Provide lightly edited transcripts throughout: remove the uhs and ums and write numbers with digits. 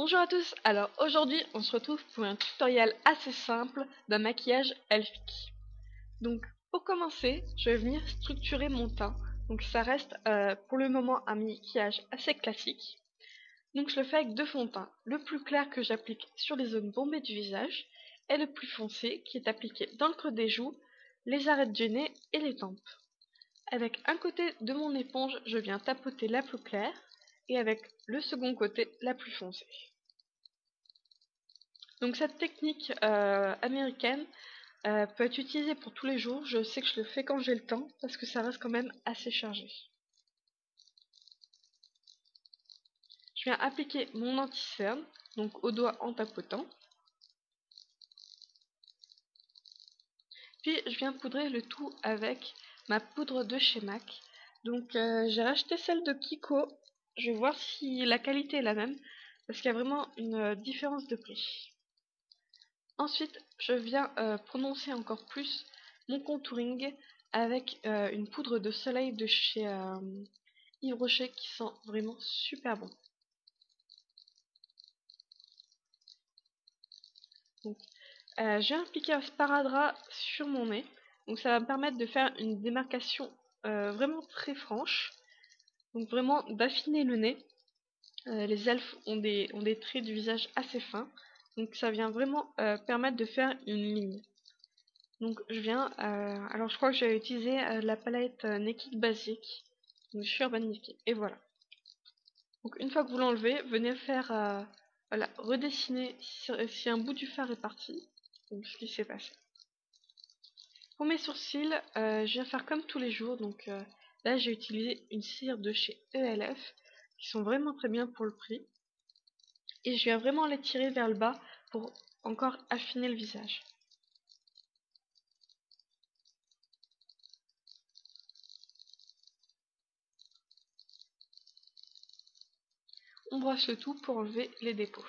Bonjour à tous, alors aujourd'hui on se retrouve pour un tutoriel assez simple d'un maquillage elfique. Donc pour commencer, je vais venir structurer mon teint. Donc ça reste pour le moment un maquillage assez classique. Donc je le fais avec deux fonds de teint. Le plus clair que j'applique sur les zones bombées du visage et le plus foncé qui est appliqué dans le creux des joues, les arêtes du nez et les tempes. Avec un côté de mon éponge, je viens tapoter la plus claire et avec le second côté la plus foncée. Donc cette technique américaine peut être utilisée pour tous les jours. Je sais que je le fais quand j'ai le temps parce que ça reste quand même assez chargé. Je viens appliquer mon anti-cerne, donc au doigt en tapotant. Puis je viens poudrer le tout avec ma poudre de chez MAC. Donc j'ai racheté celle de Kiko. Je vais voir si la qualité est la même parce qu'il y a vraiment une différence de prix. Ensuite, je viens prononcer encore plus mon contouring avec une poudre de soleil de chez Yves Rocher qui sent vraiment super bon. Donc, je viens appliquer un sparadrap sur mon nez. Donc ça va me permettre de faire une démarcation vraiment très franche. Donc vraiment d'affiner le nez. Les elfes ont des traits du visage assez fins. Donc ça vient vraiment permettre de faire une ligne. Donc je viens, alors je crois que j'ai utilisé la palette Naked Basic de chez Urban Decay, et voilà. Donc une fois que vous l'enlevez, venez faire, voilà, redessiner si un bout du fard est parti, donc ce qui s'est passé. Pour mes sourcils, je viens faire comme tous les jours, donc là j'ai utilisé une cire de chez ELF, qui sont vraiment très bien pour le prix, et je viens vraiment les tirer vers le bas pour encore affiner le visage. On brosse le tout pour enlever les dépôts.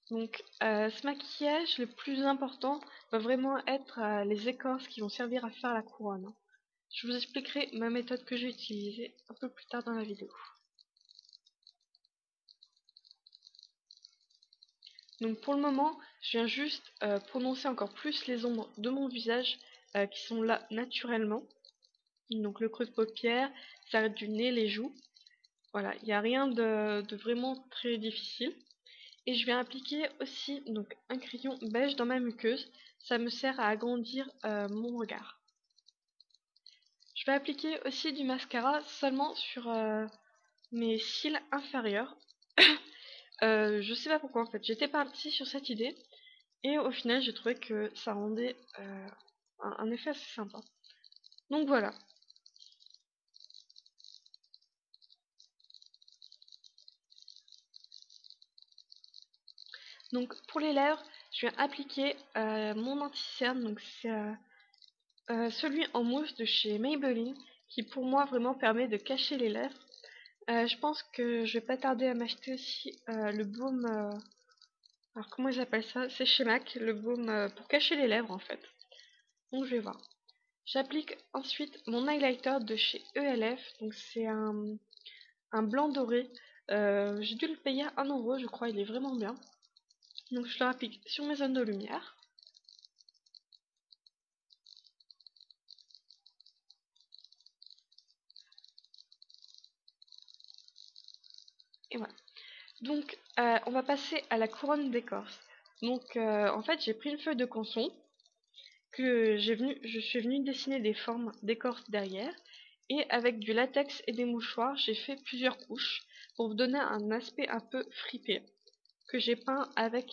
Donc ce maquillage, le plus important va vraiment être les écorces qui vont servir à faire la couronne. Je vous expliquerai ma méthode que j'ai utilisée un peu plus tard dans la vidéo. Donc pour le moment, je viens juste prononcer encore plus les ombres de mon visage qui sont là naturellement. Donc le creux de paupière, ça arrête du nez, les joues. Voilà, il n'y a rien de vraiment très difficile. Et je viens appliquer aussi donc un crayon beige dans ma muqueuse. Ça me sert à agrandir mon regard. Je vais appliquer aussi du mascara seulement sur mes cils inférieurs. Je sais pas pourquoi en fait. J'étais partie sur cette idée et au final j'ai trouvé que ça rendait un effet assez sympa. Donc voilà. Donc pour les lèvres, je viens appliquer mon anti-cerne. Donc c'est celui en mousse de chez Maybelline qui pour moi vraiment permet de cacher les lèvres. Je pense que je vais pas tarder à m'acheter aussi le baume. Alors comment ils appellent ça? C'est chez MAC, le baume pour cacher les lèvres en fait. Donc je vais voir. J'applique ensuite mon highlighter de chez ELF. Donc c'est un blanc doré. J'ai dû le payer à 1 € je crois, il est vraiment bien. Donc je le applique sur mes zones de lumière. Et voilà. Donc on va passer à la couronne d'écorce. Donc en fait j'ai pris une feuille de canson que je suis venue dessiner des formes d'écorce derrière. Et avec du latex et des mouchoirs, j'ai fait plusieurs couches pour vous donner un aspect un peu fripé que j'ai peint avec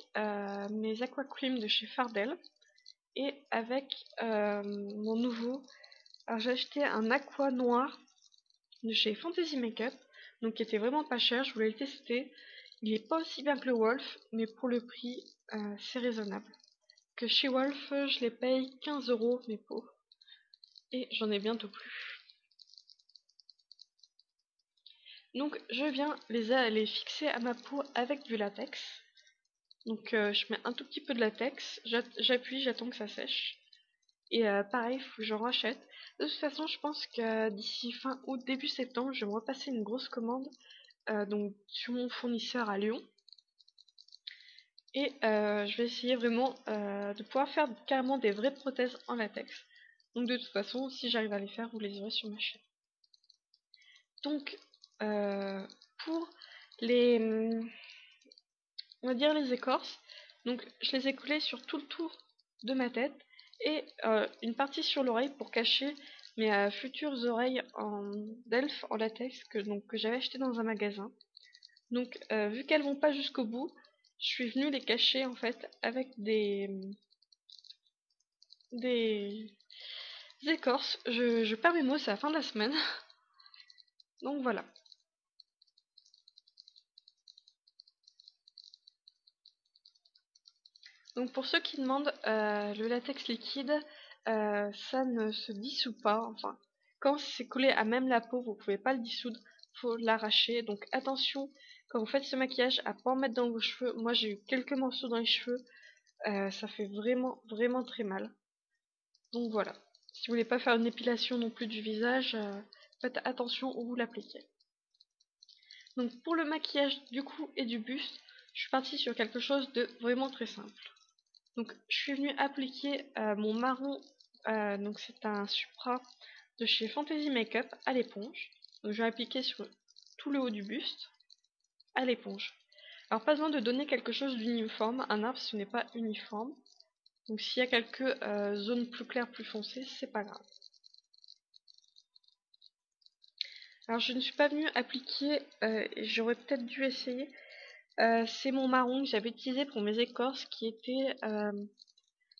mes aqua cream de chez Fardel et avec mon nouveau. Alors j'ai acheté un aqua noir de chez Fantasy Makeup, donc qui était vraiment pas cher, je voulais le tester. Il est pas aussi bien que le Wolf, mais pour le prix, c'est raisonnable. Que chez Wolf, je les paye 15 € mes pots, et j'en ai bientôt plus. Donc je viens les fixer à ma peau avec du latex. Donc je mets un tout petit peu de latex, j'appuie, j'attends que ça sèche. Et pareil, il faut que j'en rachète. De toute façon, je pense que d'ici fin août, début septembre, je vais me repasser une grosse commande donc sur mon fournisseur à Lyon. Et je vais essayer vraiment de pouvoir faire carrément des vraies prothèses en latex. Donc de toute façon, si j'arrive à les faire, vous les aurez sur ma chaîne. Donc pour les, on va dire les écorces, donc je les ai collées sur tout le tour de ma tête et une partie sur l'oreille pour cacher mes futures oreilles d'elfe en latex que j'avais acheté dans un magasin. Donc vu qu'elles vont pas jusqu'au bout, je suis venue les cacher en fait avec des écorces. Je perds mes mots, c'est la fin de la semaine. Donc voilà. Donc pour ceux qui demandent, le latex liquide, ça ne se dissout pas. Enfin, quand c'est collé à même la peau, vous pouvez pas le dissoudre, faut l'arracher. Donc attention, quand vous faites ce maquillage, à pas en mettre dans vos cheveux. Moi j'ai eu quelques morceaux dans les cheveux, ça fait vraiment vraiment très mal. Donc voilà. Si vous voulez pas faire une épilation non plus du visage, faites attention où vous l'appliquez. Donc pour le maquillage du cou et du buste, je suis partie sur quelque chose de vraiment très simple. Donc je suis venue appliquer mon marron, donc c'est un Supra de chez Fantasy Makeup à l'éponge. Donc je vais appliquer sur tout le haut du buste à l'éponge. Alors pas besoin de donner quelque chose d'uniforme, un arbre ce n'est pas uniforme. Donc s'il y a quelques zones plus claires, plus foncées, c'est pas grave. Alors je ne suis pas venue appliquer, j'aurais peut-être dû essayer, c'est mon marron que j'avais utilisé pour mes écorces qui était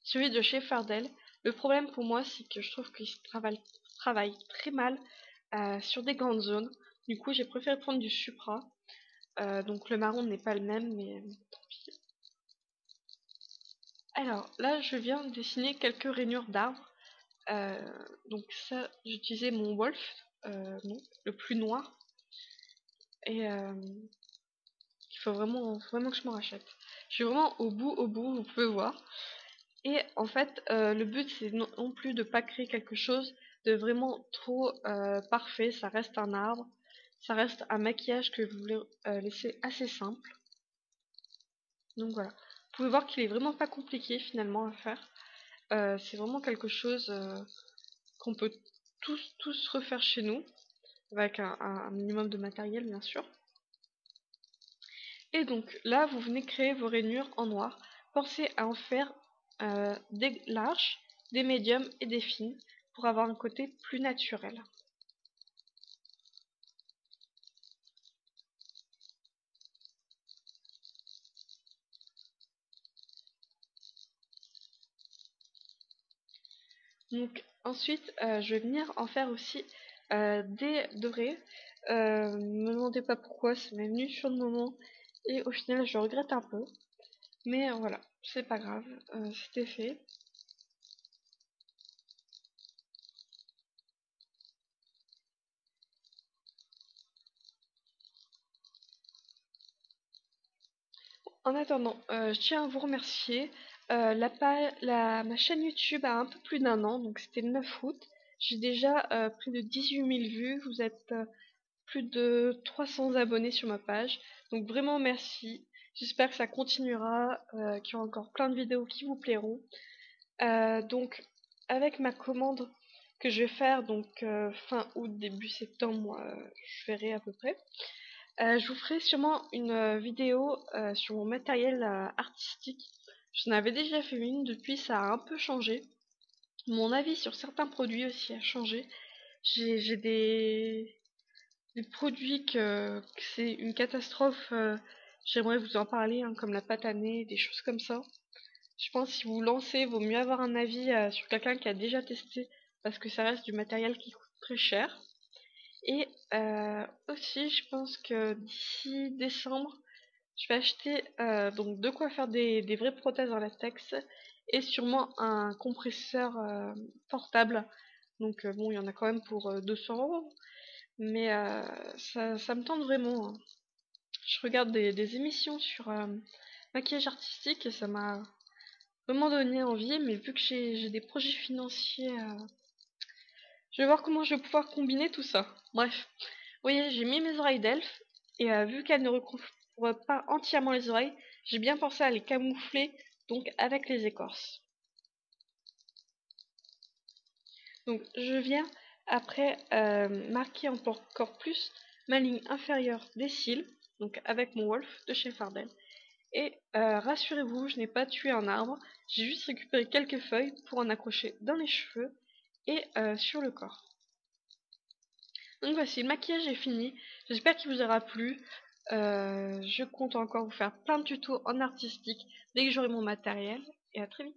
celui de chez Fardel. Le problème pour moi c'est que je trouve qu'il se travaille très mal sur des grandes zones. Du coup j'ai préféré prendre du Supra. Donc le marron n'est pas le même mais tant pis. Alors là je viens de dessiner quelques rainures d'arbres. Donc ça j'utilisais mon Wolf, non, le plus noir. Et il faut vraiment que je m'en rachète. Je suis vraiment au bout, vous pouvez voir. Et en fait, le but c'est non plus de pas créer quelque chose de vraiment trop parfait. Ça reste un arbre, ça reste un maquillage que vous voulez laisser assez simple. Donc voilà. Vous pouvez voir qu'il est vraiment pas compliqué finalement à faire. C'est vraiment quelque chose qu'on peut tous refaire chez nous, avec un minimum de matériel bien sûr. Et donc là, vous venez créer vos rainures en noir. Pensez à en faire des larges, des médiums et des fines pour avoir un côté plus naturel. Donc ensuite, je vais venir en faire aussi des dorés. Me demandez pas pourquoi, ça m'est venu sur le moment et au final je regrette un peu. Mais voilà, c'est pas grave, c'était fait. En attendant, je tiens à vous remercier. Ma chaîne YouTube a un peu plus d'un an, donc c'était le 9 août. J'ai déjà plus de 18 000 vues. Vous êtes plus de 300 abonnés sur ma page. Donc vraiment merci. J'espère que ça continuera, qu'il y aura encore plein de vidéos qui vous plairont. Donc avec ma commande que je vais faire donc fin août, début septembre, je verrai à peu près. Je vous ferai sûrement une vidéo sur mon matériel artistique. J'en avais déjà fait une, depuis ça a un peu changé. Mon avis sur certains produits aussi a changé. J'ai des produits que c'est une catastrophe. J'aimerais vous en parler, hein, comme la pâte à nez, des choses comme ça. Je pense que si vous vous lancez, vaut mieux avoir un avis sur quelqu'un qui a déjà testé, parce que ça reste du matériel qui coûte très cher. Et aussi, je pense que d'ici décembre, je vais acheter donc de quoi faire des vraies prothèses en latex et sûrement un compresseur portable. Donc bon, il y en a quand même pour 200 €, mais ça me tente vraiment, hein. Je regarde des émissions sur maquillage artistique et ça m'a vraiment donné envie, mais vu que j'ai des projets financiers, je vais voir comment je vais pouvoir combiner tout ça. Bref, vous voyez, j'ai mis mes oreilles d'elfe. Et vu qu'elle ne recouvre pas entièrement les oreilles, j'ai bien pensé à les camoufler donc avec les écorces. Donc je viens après marquer encore plus ma ligne inférieure des cils, donc avec mon Wolf de chez Fardel. Et rassurez-vous, je n'ai pas tué un arbre, j'ai juste récupéré quelques feuilles pour en accrocher dans les cheveux et sur le corps. Donc voici, le maquillage est fini, j'espère qu'il vous aura plu. Je compte encore vous faire plein de tutos en artistique dès que j'aurai mon matériel, et à très vite.